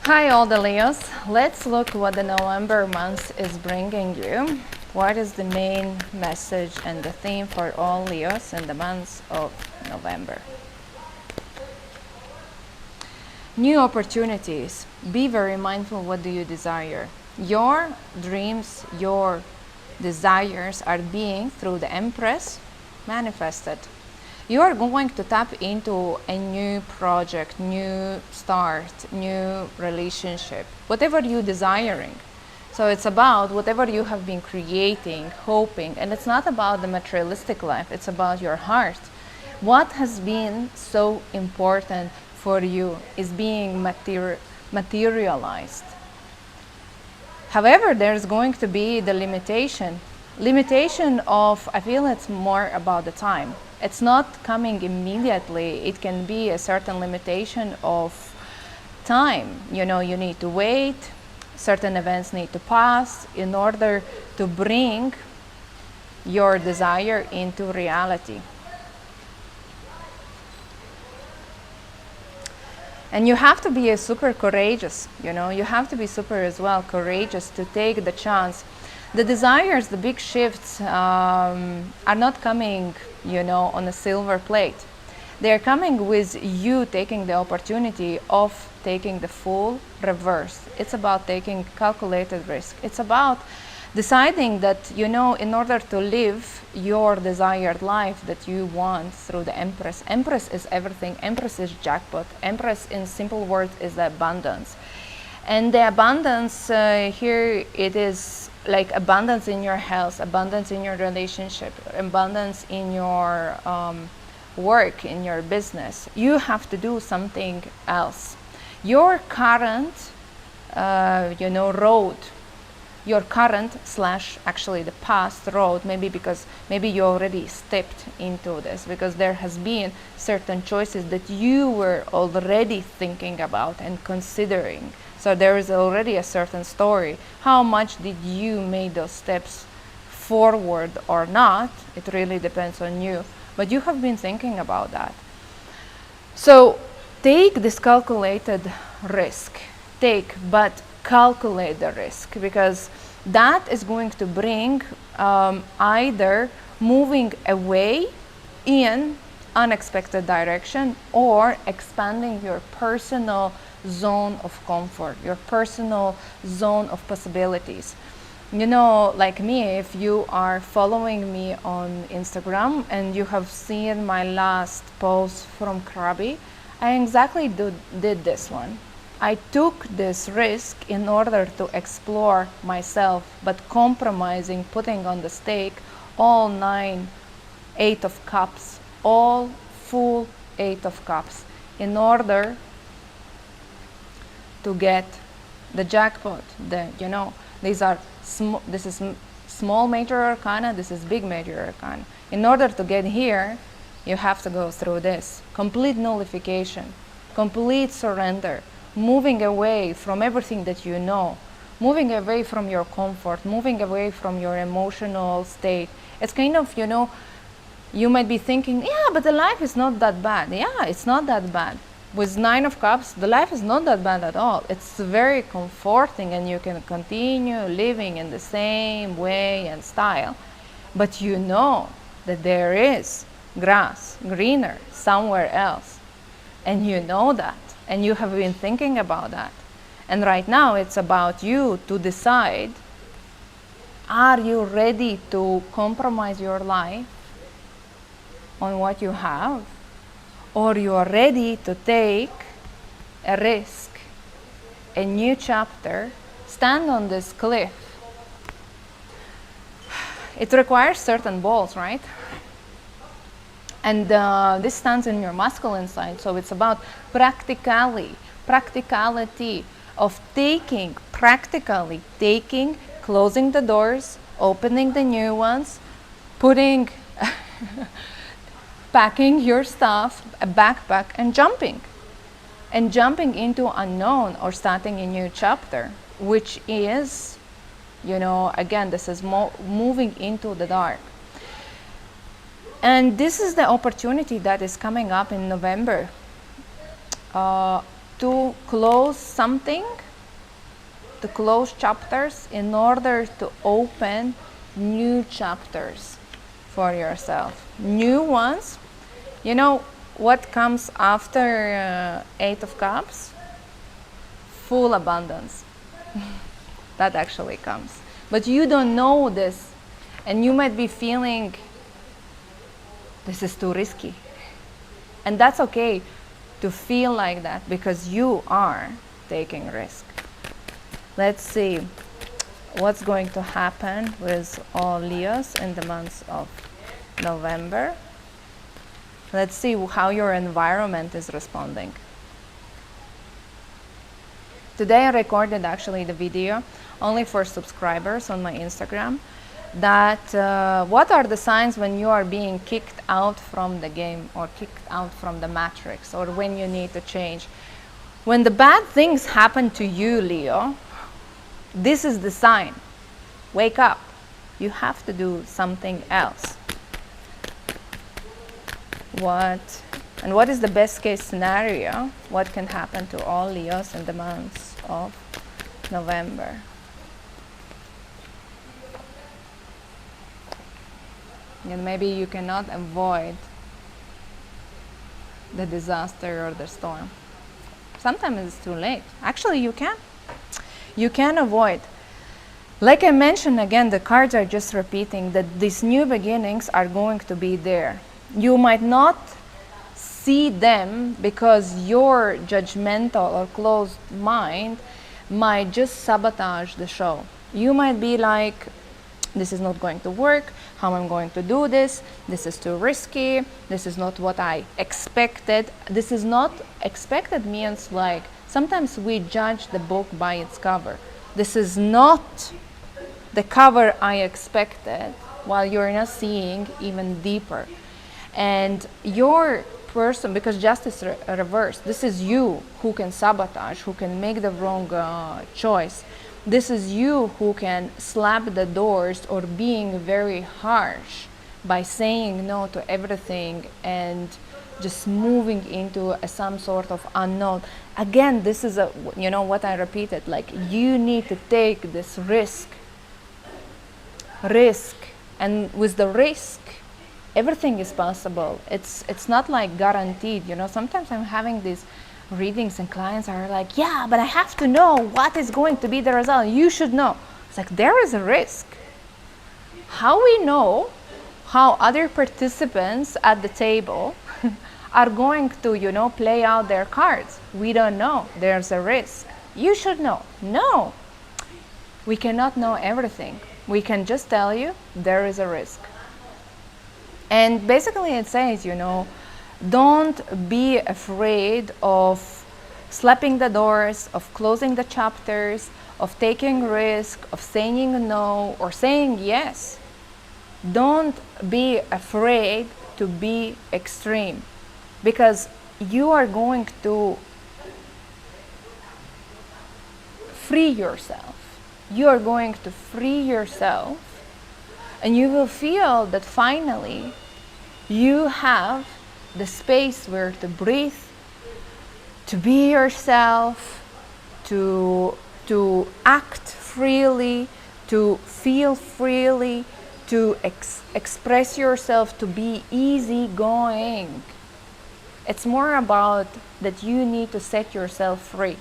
Hi all the Leos, let's look what the November month is bringing you. What is the main message and the theme for all Leos in the month of November? New opportunities. Be very mindful, what do you desire? Your dreams, your desires are being, through the Empress, manifested. You are going to tap into a new project, new start, new relationship, whatever you're desiring. So it's about whatever you have been creating, hoping, and it's not about the materialistic life, it's about your heart. What has been so important for you is being materialized. However, there's going to be the limitation of, I feel it's more about the time. It's not coming immediately. It can be a certain limitation of time. You know, you need to wait, certain events need to pass in order to bring your desire into reality. And you have to be a super courageous, you know, you have to be super as well courageous to take the chance. The desires, the big shifts are not coming, you know, on a silver plate. They're coming with you taking the opportunity of taking the full reverse. It's about taking calculated risk. It's about deciding that, you know, in order to live your desired life that you want through the Empress. Empress is everything. Empress is jackpot. Empress, in simple words, is the abundance. And the abundance here, it is like abundance in your health, abundance in your relationship, abundance in your work, in your business. You have to do something else. Your current, you know, road, your current / actually the past road, maybe because maybe you already stepped into this, because there has been certain choices that you were already thinking about and considering. So there is already a certain story. How much did you make those steps forward or not? It really depends on you. But you have been thinking about that. So take this calculated risk. But calculate the risk, because that is going to bring either moving away in unexpected direction or expanding your personal zone of comfort, your personal zone of possibilities. You know, like me, if you are following me on Instagram and you have seen my last post from Krabi, I exactly did this one. I took this risk in order to explore myself, but compromising, putting on the stake all 8 of cups, all full 8 of cups, in order to get the jackpot. You know, these are this is small major arcana, this is big major arcana. In order to get here, you have to go through this complete nullification, complete surrender, moving away from everything that you know, moving away from your comfort, moving away from your emotional state. It's kind of, you know, you might be thinking, yeah, but the life is not that bad. Yeah, it's not that bad. With 9 of Cups, the life is not that bad at all. It's very comforting and you can continue living in the same way and style. But you know that there is grass greener somewhere else. And you know that. And you have been thinking about that. And right now it's about you to decide, are you ready to compromise your life on what you have? Or you are ready to take a risk, a new chapter, stand on this cliff. It requires certain balls, right? And this stands in your masculine side, so it's about practicality of practically taking, closing the doors, opening the new ones, putting, packing your stuff, a backpack, and jumping into unknown or starting a new chapter, which is, you know, again, this is moving into the dark. And this is the opportunity that is coming up in November to close something, to close chapters in order to open new chapters for yourself. New ones. You know what comes after Eight of Cups? Full abundance. That actually comes. But you don't know this, and you might be feeling this is too risky. And that's okay to feel like that, because you are taking risk. Let's see what's going to happen with all Leos in the month of November. Let's see how your environment is responding. Today I recorded actually the video only for subscribers on my Instagram, that what are the signs when you are being kicked out from the game or kicked out from the matrix, or when you need to change. When the bad things happen to you, Leo, this is the sign. Wake up. You have to do something else. What is the best case scenario? What can happen to all Leos in the month of November? And maybe you cannot avoid the disaster or the storm. Sometimes it's too late. Actually, you can. You can avoid. Like I mentioned again, the cards are just repeating that these new beginnings are going to be there. You might not see them because your judgmental or closed mind might just sabotage the show. You might be like, this is not going to work. How am I going to do this? This is too risky. This is not what I expected. This is not expected means like sometimes we judge the book by its cover. This is not the cover I expected, while you're not seeing even deeper. And your person, because justice reversed, this is you who can sabotage, who can make the wrong choice. This is you who can slap the doors or being very harsh by saying no to everything and just moving into some sort of unknown. Again, this is what I repeated, like you need to take this risk. And with the risk, everything is possible. It's not like guaranteed. Sometimes I'm having these readings and clients are like, yeah, but I have to know what is going to be the result. You should know. It's like, there is a risk. How we know how other participants at the table are going to, play out their cards? We don't know. There's a risk. You should know. No, we cannot know everything. We can just tell you there is a risk. And basically it says, don't be afraid of slapping the doors, of closing the chapters, of taking risk, of saying no or saying yes. Don't be afraid to be extreme, because you are going to free yourself. You are going to free yourself, and you will feel that finally you have the space where to breathe, to be yourself, to act freely, to feel freely, to express yourself, to be easygoing. It's more about that you need to set yourself free,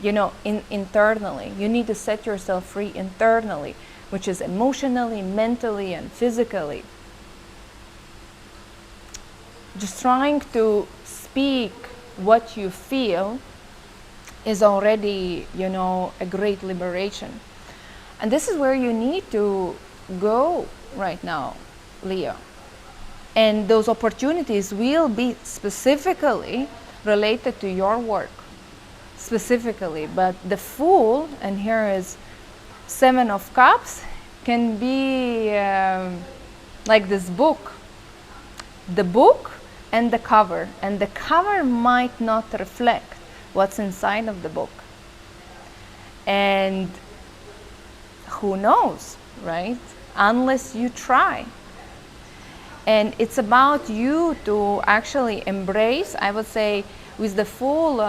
internally. You need to set yourself free internally, which is emotionally, mentally, and physically. Just trying to speak what you feel is already, a great liberation. And this is where you need to go right now, Leo. And those opportunities will be specifically related to your work, specifically. But the Fool, and here is Seven of Cups, can be like this book. The book and the cover. And the cover might not reflect what's inside of the book. And who knows, right? Unless you try. And it's about you to actually embrace, I would say, with the Fool,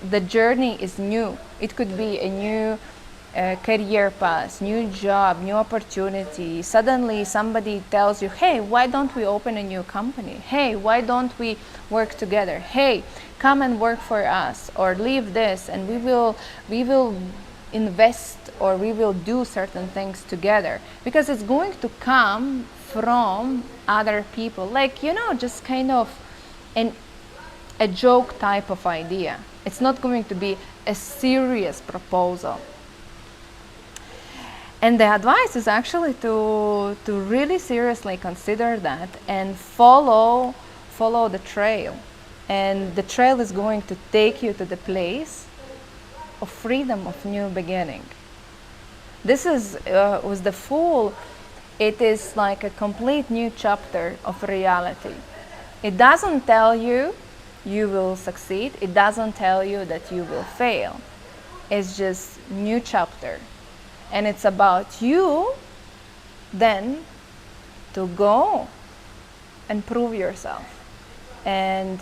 the journey is new. It could be a new career path, new job, new opportunity. Suddenly somebody tells you, hey, why don't we open a new company? Hey, why don't we work together? Hey, come and work for us, or leave this and we will invest, or we will do certain things together, because it's going to come from other people, like, just kind of a joke type of idea. It's not going to be a serious proposal. And the advice is actually to really seriously consider that and follow the trail. And the trail is going to take you to the place of freedom, of new beginning. This is with the Fool, it is like a complete new chapter of reality. It doesn't tell you you will succeed. It doesn't tell you that you will fail. It's just new chapter. And it's about you then to go and prove yourself and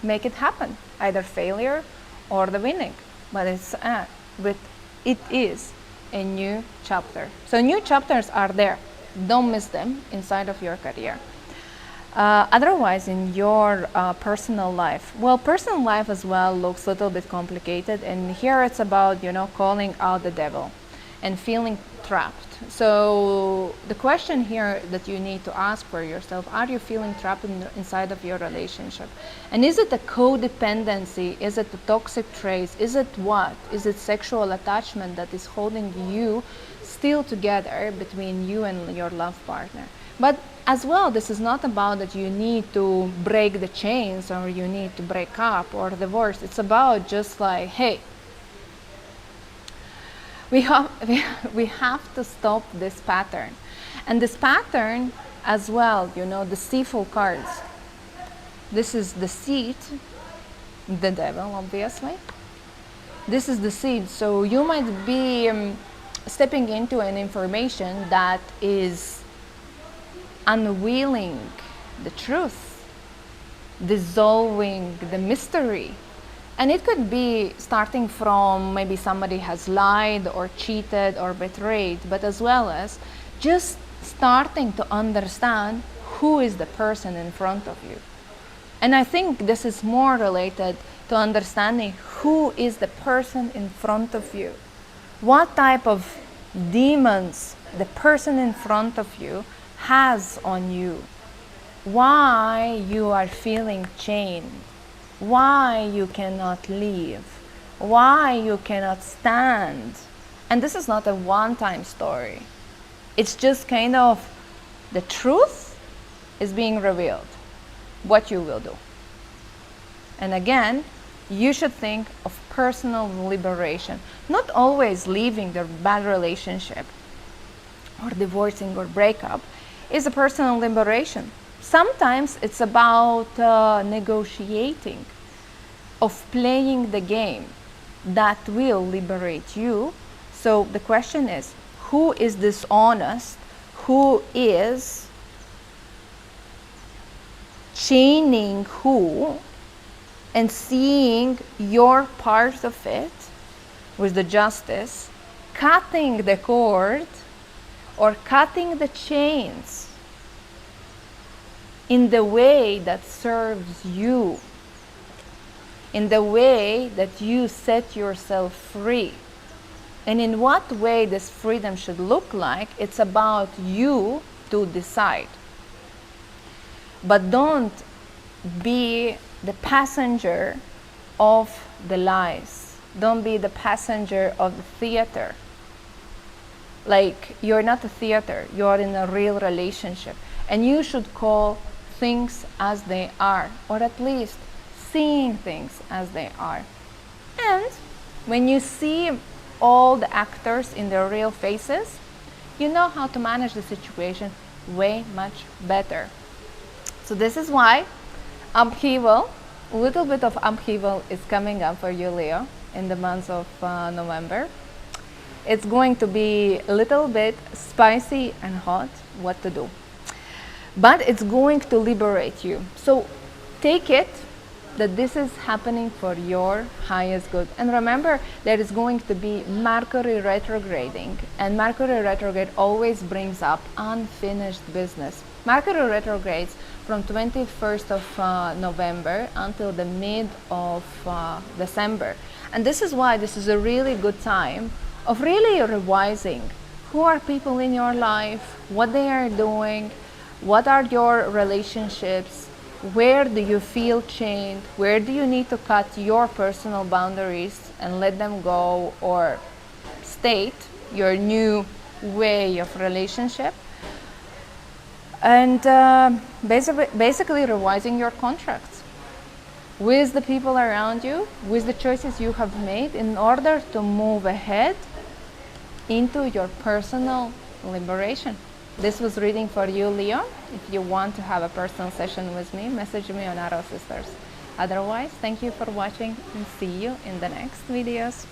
make it happen, either failure or the winning. But it is a new chapter. So new chapters are there. Don't miss them inside of your career. Otherwise, in your personal life, well, personal life as well looks a little bit complicated, and here it's about, calling out the devil and feeling trapped. So the question here that you need to ask for yourself, are you feeling trapped inside of your relationship? And is it a codependency? Is it a toxic traits? Is it what? Is it sexual attachment that is holding you still together between you and your love partner? But as well, this is not about that you need to break the chains or you need to break up or divorce. It's about just like, hey, we have to stop this pattern. And this pattern as well, deceitful cards. This is deceit, the devil, obviously. This is deceit. So you might be stepping into an information that is unveiling the truth, dissolving the mystery. And it could be starting from maybe somebody has lied or cheated or betrayed, but as well as just starting to understand who is the person in front of you. And I think this is more related to understanding who is the person in front of you. What type of demons the person in front of you has on you. Why you are feeling chained. Why you cannot leave. Why you cannot stand. And this is not a one-time story. It's just kind of the truth is being revealed. What you will do. And again, you should think of personal liberation. Not always leaving the bad relationship or divorcing or breakup is a personal liberation. Sometimes it's about negotiating, of playing the game that will liberate you. So the question is, who is dishonest? Who is chaining who? And seeing your part of it with the justice, cutting the cord or cutting the chains in the way that serves you, in the way that you set yourself free. And in what way this freedom should look like, it's about you to decide. But don't be the passenger of the lies. Don't be the passenger of the theater. Like, you're not a theater, you're in a real relationship. And you should call things as they are, or at least seeing things as they are. And when you see all the actors in their real faces, you know how to manage the situation way much better. So this is why upheaval, a little bit of upheaval is coming up for you, Leo, in the month of November. It's going to be a little bit spicy and hot, what to do. But it's going to liberate you. So take it that this is happening for your highest good. And remember, there is going to be Mercury retrograding, and Mercury retrograde always brings up unfinished business. Mercury retrogrades from 21st of November until the mid of December. And this is why this is a really good time of really revising who are people in your life, what they are doing, what are your relationships, where do you feel chained, where do you need to cut your personal boundaries and let them go, or state your new way of relationship. And basically revising your contracts with the people around you, with the choices you have made in order to move ahead into your personal liberation. This was reading for you, Leo. If you want to have a personal session with me, message me on Arrow Sisters. Otherwise, thank you for watching and see you in the next videos.